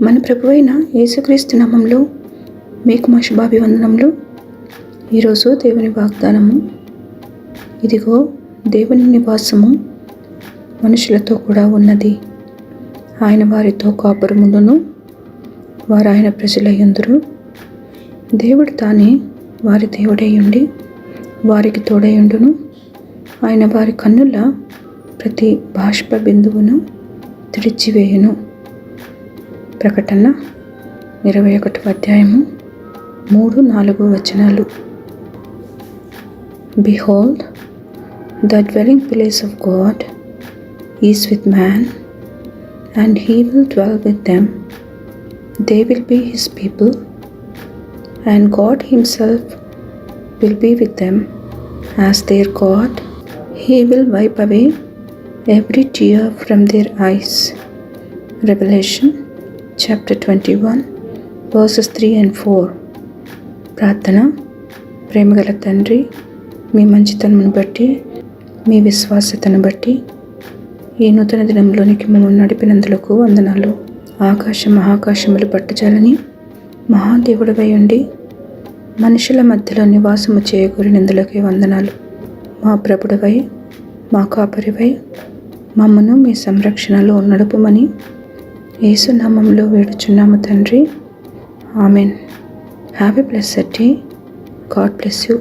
మన ప్రభువైన యేసుక్రీస్తు నామములో మీకు మా శుభాభివందనములు. ఈరోజు దేవుని వాగ్దానము, ఇదిగో దేవుని నివాసము మనుషులతో కూడా ఉన్నది. ఆయన వారితో కాపురముండును, వారు ఆయన ప్రజలయ్యుందురు. దేవుడు తానే వారి దేవుడై ఉండి వారికి తోడైయుండును. ఆయన వారి కన్నుల ప్రతి బాష్ప బిందువును తుడిచివేయును. ప్రకటన 21వ అధ్యాయము 3-4 వచనాలు. Behold, the dwelling place of God is with man, and he will dwell with them. They will be his people, and God himself will be with them as their God. He will wipe away every tear from their eyes. Revelation chapter 21 verses 3 and 4. ప్రార్థన. ప్రేమగల తండ్రి, మీ మంచితనమును బట్టి, మీ విశ్వాసతను బట్టి ఈ నూతన దినంలోనికి మమ్మల్ని నడిపినందులకు వందనాలు. మహాకాశములు పట్టుచాలని మహాదేవుడవై ఉండి మనుషుల మధ్యలో నివాసము చేయగోరినందులకే వందనాలు. మా ప్రభుడవై, మా కాపరివై మమ్మను మీ సంరక్షణలో నడుపుమని యేసు నామములో వేడుచున్నాము తండ్రి. Amen. Have a blessed day. God bless you.